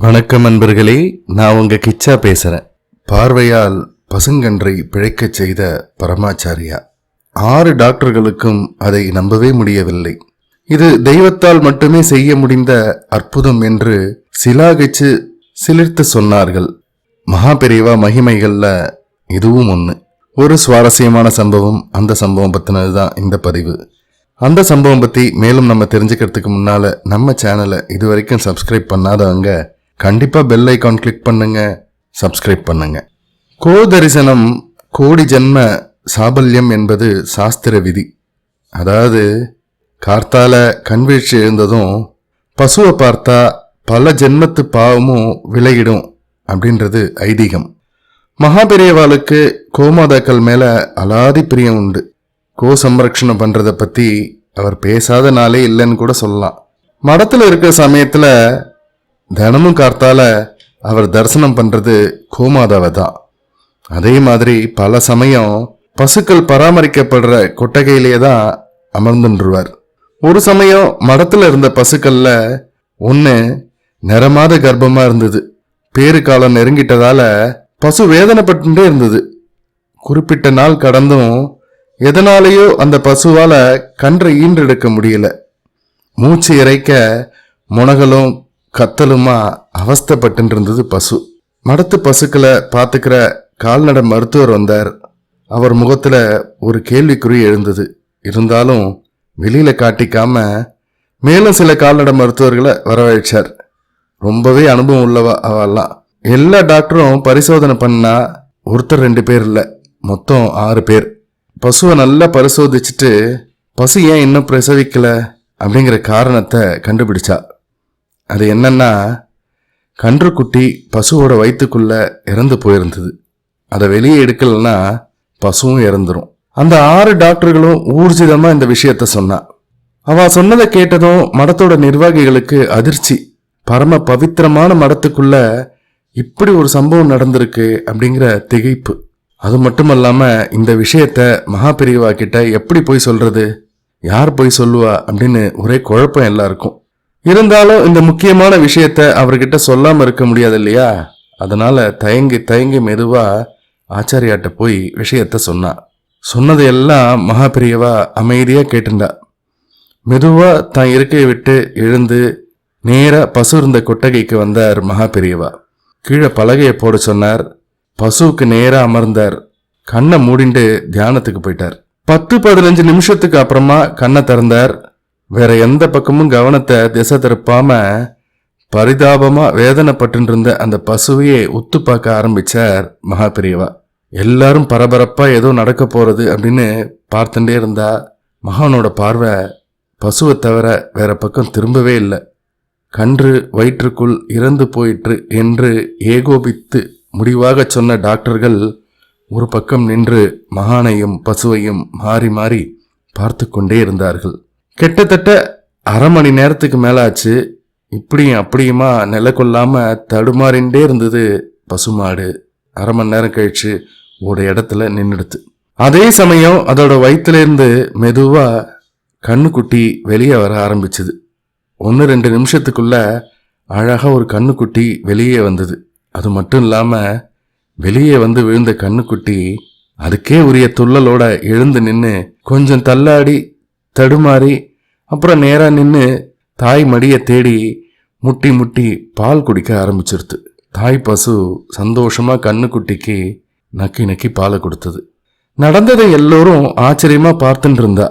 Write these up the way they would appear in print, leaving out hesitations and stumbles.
வணக்கம் நண்பர்களே, நான் உங்க கிச்சா பேசுறேன். பார்வையால் பசுங்கன்றை பிழைக்கச் செய்த பரமாச்சாரியா. 6 டாக்டர்களுக்கும் அதை நம்பவே முடியவில்லை. இது தெய்வத்தால் மட்டுமே செய்ய முடிந்த அற்புதம் என்று சிலாகிச்சு சிலிர்த்து சொன்னார்கள். மகாபெரிவா மகிமைகள்ல இதுவும் ஒன்று. ஒரு சுவாரஸ்யமான சம்பவம். அந்த சம்பவம் பத்தினதுதான் இந்த பதிவு. அந்த சம்பவம் பத்தி மேலும் நம்ம தெரிஞ்சுக்கிறதுக்கு முன்னால நம்ம சேனலை இது வரைக்கும் சப்ஸ்கிரைப் பண்ணாதவங்க கண்டிப்பா பெல் ஐகான் கிளிக் பண்ணுங்க, சப்ஸ்கிரைப் பண்ணுங்க. கோ தரிசனம் கோடி ஜென்ம சாபல்யம் என்பது சாஸ்திர விதி. அதாவது கார்த்தால கண்வீழ்ச்சி எழுந்ததும் பசுவை பார்த்தா பல ஜென்மத்து பாவமும் விலகிடும் அப்படின்றது ஐதீகம். மகாபெரியவாளுக்கு கோமாதாக்கள் மேல அலாதி பிரியம் உண்டு. கோ சம்ரக்ஷணம் பண்றதை பத்தி அவர் பேசாத நாளே இல்லைன்னு கூட சொல்லலாம். மடத்துல இருக்கிற சமயத்துல தினமும் கார்த்தால அவர் தரிசனம் பண்றது கோமாதாவை தான். அதே மாதிரி பல சமயம் பசுக்கள் பராமரிக்கப்படுற கொட்டகையிலேயே தான் அமர்ந்துருவார். ஒரு சமயம் மடத்துல இருந்த பசுக்கள்ல ஒன்று நிறமாத கர்ப்பமா இருந்தது. பேறு காலம் நெருங்கிட்டதால பசு வேதனைப்பட்டுட்டே இருந்தது. குறிப்பிட்ட நாள் கடந்தும் எதனாலேயோ அந்த பசுவால கன்றை ஈன்றெடுக்க முடியல. மூச்சு இறைக்க முனகலும் கத்தலுமா அவஸ்தைப்பட்டு இருந்தது பசு. மடத்து பசுக்களை பார்த்துக்கிற கால்நடை மருத்துவர் வந்தார். அவர் முகத்துல ஒரு கேள்விக்குறி எழுந்தது. இருந்தாலும் வெளியில காட்டிக்காம மேலும் சில கால்நடை மருத்துவர்களை வரவழைச்சார். ரொம்பவே அனுபவம் உள்ளவா அவெல்லாம். எல்லா டாக்டரும் பரிசோதனை பண்ணா ஒருத்தர் 2 பேர் இல்லை, மொத்தம் 6 பேர். பசுவை நல்லா பரிசோதிச்சுட்டு பசு ஏன் இன்னும் பிரசவிக்கல அப்படிங்கிற காரணத்தை கண்டுபிடிச்சா. அது என்னன்னா, கன்றுக்குட்டி பசுவோட வயிற்றுக்குள்ள இறந்து போயிருந்தது. அதை வெளியே எடுக்கலன்னா பசுவும் இறந்துரும். அந்த 6 டாக்டர்களும் ஊர்ஜிதமா இந்த விஷயத்த சொன்னா. அவ சொன்னதை கேட்டதும் மடத்தோட நிர்வாகிகளுக்கு அதிர்ச்சி. பரம பவித்திரமான மடத்துக்குள்ள இப்படி ஒரு சம்பவம் நடந்திருக்கு அப்படிங்கிற திகைப்பு. அது மட்டுமல்லாம இந்த விஷயத்த மகாபெரிவா கிட்ட எப்படி போய் சொல்றது, யார் போய் சொல்லுவா அப்படின்னு ஒரே குழப்பம் எல்லாருக்கும். இருந்தாலும் இந்த முக்கியமான விஷயத்த அவர்கிட்ட சொல்லாம இருக்க முடியாது இல்லையா? அதனால தயங்கி மெதுவா ஆச்சாரியாட்ட போய் விஷயத்த சொன்னா. சொன்னதையெல்லாம் மகாபெரியவா அமைதியா கேட்டுண்டா. மெதுவா தான் இருக்கையை விட்டு எழுந்து நேரா பசு இருந்த கொட்டகைக்கு வந்தார் மகாபெரியவா. கீழே பலகையை போட சொன்னார். பசுவுக்கு நேரா அமர்ந்தார். கண்ணை மூடிண்டு தியானத்துக்கு போயிட்டார். 10-15 நிமிஷத்துக்கு அப்புறமா கண்ணை திறந்தார். வேற எந்த பக்கமும் கவனத்தை திசை திருப்பாம பரிதாபமா வேதனைப்பட்டு இருந்த அந்த பசுவையே உத்து பார்க்க ஆரம்பிச்சார் மகாபெரியவா. எல்லாரும் பரபரப்பா ஏதோ நடக்க போறது அப்படின்னு பார்த்துட்டே இருந்தா மகானோட பார்வை பசுவை தவிர வேற பக்கம் திரும்பவே இல்லை. கன்று வயிற்றுக்குள் இறந்து போயிற்று என்று ஏகோபித்து முடிவாக சொன்ன டாக்டர்கள் ஒரு பக்கம் நின்று மகானையும் பசுவையும் மாறி மாறி பார்த்து கொண்டே இருந்தார்கள். கிட்டத்தட்ட அரை மணி நேரத்துக்கு மேலாச்சு. இப்படியும் அப்படியுமா நிலை கொள்ளாம தடுமாறிண்டே இருந்தது பசுமாடு. அரை மணி நேரம் கழிச்சு ஒரு இடத்துல நின்றுடுது. அதே சமயம் அதோட வயிற்றுலேருந்து மெதுவா கண்ணுக்குட்டி வெளியே வர ஆரம்பிச்சுது. 1-2 நிமிஷத்துக்குள்ள அழகா ஒரு கண்ணுக்குட்டி வெளியே வந்தது. அது மட்டும் இல்லாம வெளியே வந்து விழுந்த கண்ணுக்குட்டி அதுக்கே உரிய துள்ளலோட எழுந்து நின்று கொஞ்சம் தள்ளாடி தடுமாறி அப்புறம் நேரா நின்று தாய் மடியை தேடி முட்டி முட்டி பால் குடிக்க ஆரம்பிச்சிருது. தாய் பசு சந்தோஷமா கண்ணுக்குட்டிக்கு நக்கி நக்கி பாலை கொடுத்தது. நடந்ததை எல்லோரும் ஆச்சரியமா பார்த்துட்டு இருந்தா.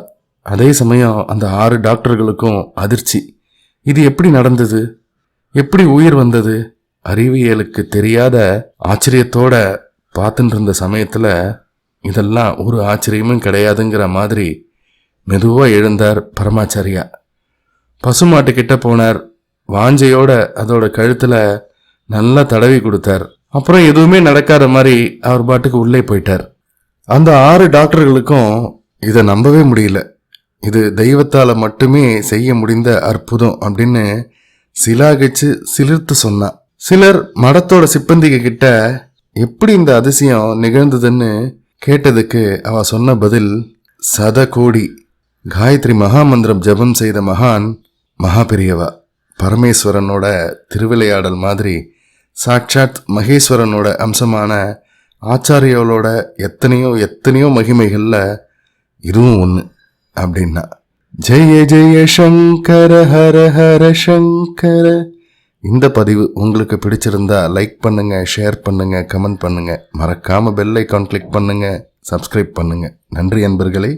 அதே சமயம் அந்த 6 டாக்டர்களுக்கும் அதிர்ச்சி. இது எப்படி நடந்தது, எப்படி உயிர் வந்தது? அறிவியலுக்கு தெரியாத ஆச்சரியத்தோட பார்த்துட்டு இருந்த சமயத்துல இதெல்லாம் ஒரு ஆச்சரியமும் கிடையாதுங்கிற மாதிரி மெதுவா எழுந்தார் பரமாச்சாரியா. பசுமாட்டுக்கிட்ட போனார். வாஞ்சையோட அதோட கழுத்துல நல்லா தடவி கொடுத்தார். அப்புறம் எதுவுமே நடக்காத மாதிரி அவர் பாட்டுக்கு உள்ளே போயிட்டார். அந்த 6 டாக்டர்களுக்கும் இதை நம்பவே முடியல. இது தெய்வத்தால மட்டுமே செய்ய முடிந்த அற்புதம் அப்படின்னு சிலாகிச்சு சிலிர்த்து சொன்னா. சிலர் மடத்தோட சிப்பந்திக கிட்ட எப்படி இந்த அதிசயம் நிகழ்ந்ததுன்னு கேட்டதுக்கு அவ சொன்ன பதில், சத கோடி காயத்ரி மகாமந்திரம் ஜபம் செய்த மகான் மகாபெரியவா. பரமேஸ்வரனோட திருவிளையாடல் மாதிரி சாட்சாத் மகேஸ்வரனோட அம்சமான ஆச்சாரியோளோட எத்தனையோ எத்தனையோ மகிமைகளில் இதுவும் ஒன்று அப்படின்னா. ஜெய ஜெய சங்கர ஹர ஹர சங்கர. இந்த பதிவு உங்களுக்கு பிடிச்சிருந்தா லைக் பண்ணுங்க, ஷேர் பண்ணுங்க, கமெண்ட் பண்ணுங்க, மறக்காம பெல் ஐக்கான் கிளிக் பண்ணுங்க, சப்ஸ்கிரைப் பண்ணுங்க. நன்றி அன்பர்களே.